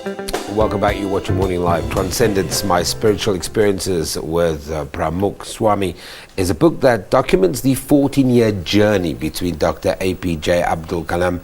Welcome back. You're watching Morning Live. Transcendence, My Spiritual Experiences with Pramukh Swami is a book that documents the 14-year journey between Dr APJ Abdul Kalam,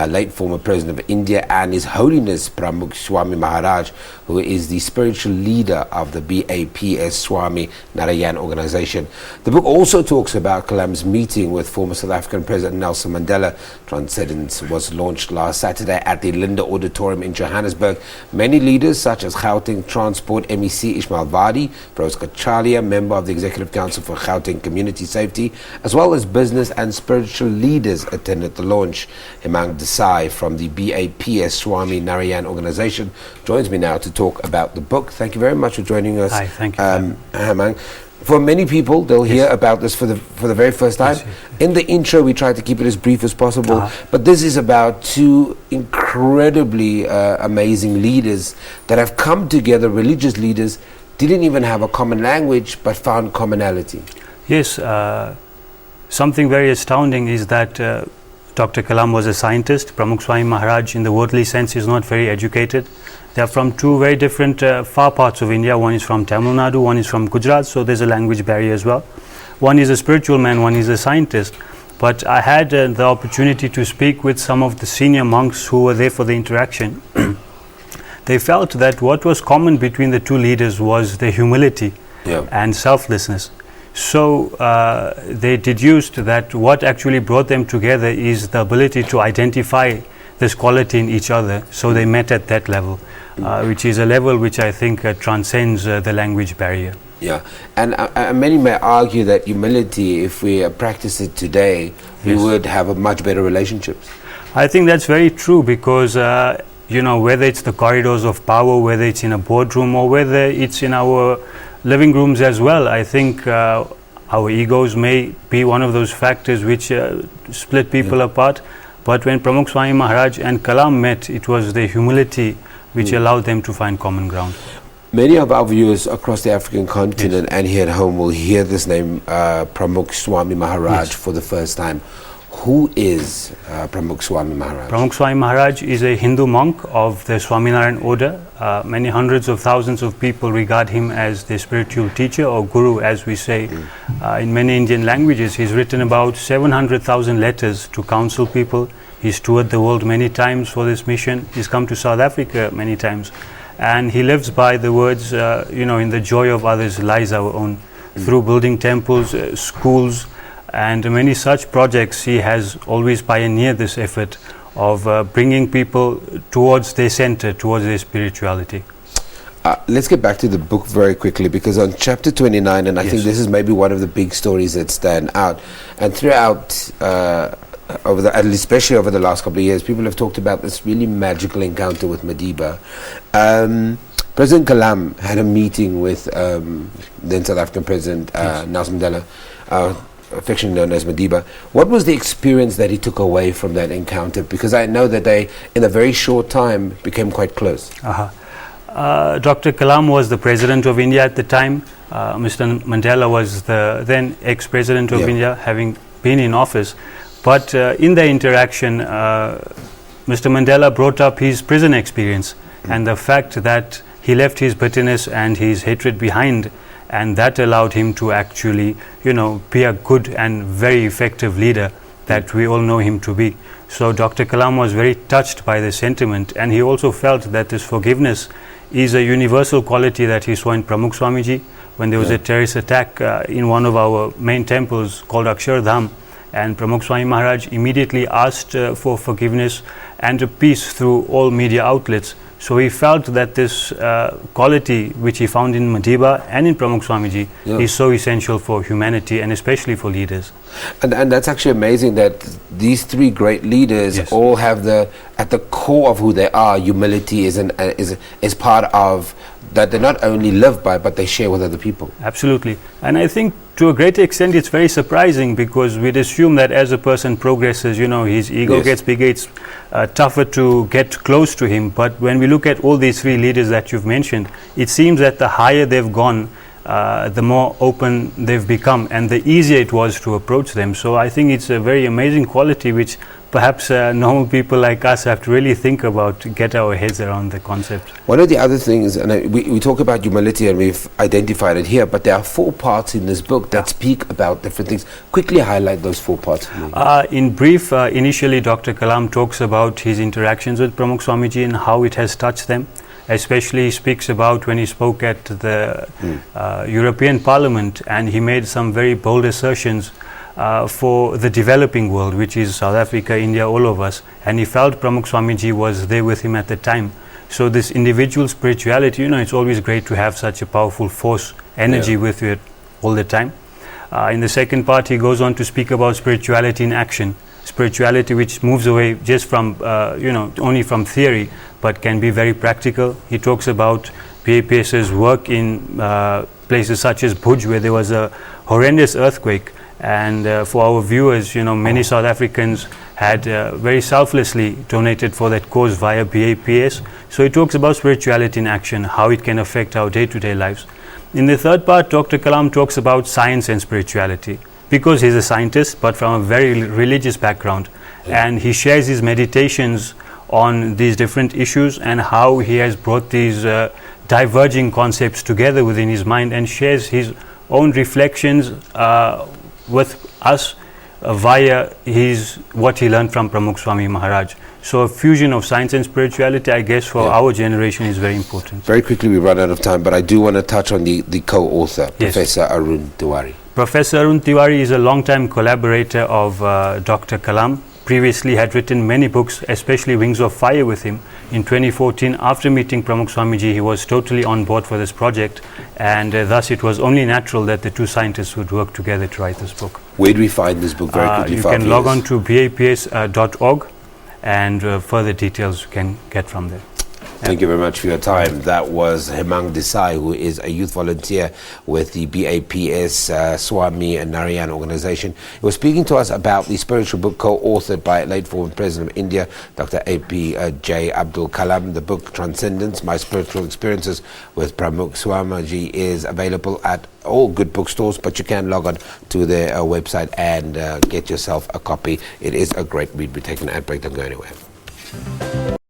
late former President of India, and His Holiness Pramukh Swami Maharaj, who is the spiritual leader of the B.A.P.S Swami Narayan Organization. The book also talks about Kalam's meeting with former South African President Nelson Mandela. Transcendence was launched last Saturday at the Linder Auditorium in Johannesburg. Many leaders such as Gauteng Transport MEC Ismail Vadi, Feroz Cachalia Member of the Executive Council for Gauteng Community Safety, as well as business and spiritual leaders attended the launch. Hemang Desai from the B.A.P.S Swami Narayan Organization joins me now to talk about the book. Thank you very much for joining us. Hi, thank you. Hemang. For many people, they'll hear about this for the very first time. Yes. In the intro, we tried to keep it as brief as possible, but this is about two incredibly amazing leaders that have come together, religious leaders, didn't even have a common language, but found commonality. Yes, something very astounding is that Dr. Kalam was a scientist. Pramukh Swami Maharaj, in the worldly sense, is not very educated. They are from two very different far parts of India. One is from Tamil Nadu, one is from Gujarat, so there's a language barrier as well. One is a spiritual man, one is a scientist. But I had the opportunity to speak with some of the senior monks who were there for the interaction. They felt that what was common between the two leaders was the humility and selflessness. So they deduced that what actually brought them together is the ability to identify this quality in each other. So they met at that level, which is a level which I think transcends the language barrier. Yeah, and many may argue that humility, if we practice it today, we would have a much better relationships. I think that's very true because you know, whether it's the corridors of power, whether it's in a boardroom or whether it's in our living rooms as well, I think our egos may be one of those factors which split people apart. But when Pramukh Swami Maharaj and Kalam met, it was the humility which allowed them to find common ground. Many of our viewers across the African continent and here at home will hear this name, Pramukh Swami Maharaj, for the first time. Who is Pramukh Swami Maharaj? Pramukh Swami Maharaj is a Hindu monk of the Swami Narayan order. Many hundreds of thousands of people regard him as the spiritual teacher or guru, as we say in many Indian languages. He's written about 700,000 letters to counsel people. He's toured the world many times for this mission. He's come to South Africa many times. And he lives by the words, you know, in the joy of others lies our own. Through building temples, schools, and many such projects, he has always pioneered this effort of bringing people towards their center, towards their spirituality. Let's get back to the book very quickly, because on chapter 29, and I think this is maybe one of the big stories that stand out, and throughout, especially over the last couple of years, people have talked about this really magical encounter with Mandela. President Kalam had a meeting with then South African President Nelson Mandela, affectionately known as Mandela. What was the experience that he took away from that encounter? Because I know that they, in a very short time, became quite close. Dr. Kalam was the President of India at the time. Mr. Mandela was the then ex-President of India, having been in office. But in the interaction, Mr. Mandela brought up his prison experience and the fact that he left his bitterness and his hatred behind, and that allowed him to actually, you know, be a good and very effective leader that we all know him to be. So Dr. Kalam was very touched by the sentiment, and he also felt that this forgiveness is a universal quality that he saw in Pramukh Swamiji when there was a terrorist attack in one of our main temples called Akshardham, and Pramukh Swami Maharaj immediately asked for forgiveness and peace through all media outlets. So he felt that this quality which he found in Mandela and in Pramukh Swamiji is so essential for humanity and especially for leaders. And that's actually amazing that these three great leaders all have at the core of who they are, humility is part of that they not only live by, but they share with other people. Absolutely. And I think to a great extent it's very surprising, because we'd assume that as a person progresses, you know, his ego gets bigger, it's tougher to get close to him. But when we look at all these three leaders that you've mentioned, it seems that the higher they've gone, the more open they've become and the easier it was to approach them. So I think it's a very amazing quality which perhaps normal people like us have to really think about to get our heads around the concept. One of the other things, and we talk about humility and we've identified it here, but there are 4 parts in this book that speak about different things. Quickly highlight those 4 parts for me. In brief, initially Dr. Kalam talks about his interactions with Pramukh Swamiji and how it has touched them. Especially he speaks about when he spoke at the European Parliament, and he made some very bold assertions for the developing world, which is South Africa, India, all of us, and he felt Pramukh Swamiji was there with him at the time. So this individual spirituality, you know, it's always great to have such a powerful force, energy with you all the time. In the second part, he goes on to speak about spirituality in action, spirituality which moves away just from, you know, only from theory, but can be very practical. He talks about B.A.P.S's work in places such as Bhuj, where there was a horrendous earthquake, and for our viewers, you know, many South Africans had very selflessly donated for that cause via B.A.P.S. So he talks about spirituality in action, how it can affect our day-to-day lives. In the third part, Dr. Kalam talks about science and spirituality, because he's a scientist but from a very religious background, and he shares his meditations on these different issues and how he has brought these diverging concepts together within his mind, and shares his own reflections with us via what he learned from Pramukh Swami Maharaj. So a fusion of science and spirituality, I guess, for our generation is very important. Very quickly, we run out of time, but I do want to touch on the co-author, Professor Arun Tiwari. Professor Arun Tiwari is a long-time collaborator of Dr. Kalam. Previously had written many books, especially Wings of Fire with him. In 2014, after meeting Pramukh Swamiji, he was totally on board for this project, and thus it was only natural that the 2 scientists would work together to write this book. Where do we find this book very quickly? You can log on to BAPS.org, and further details you can get from there. Thank you very much for your time. That was Hemang Desai, who is a youth volunteer with the B.A.P.S Swami Narayan Organization. He was speaking to us about the spiritual book co-authored by late former President of India, Dr APJ Abdul Kalam. The book Transcendence, My Spiritual Experiences with Pramukh Swamiji is available at all good bookstores, but you can log on to their website and get yourself a copy. It is a great read. We're taking an ad break. Don't go anywhere.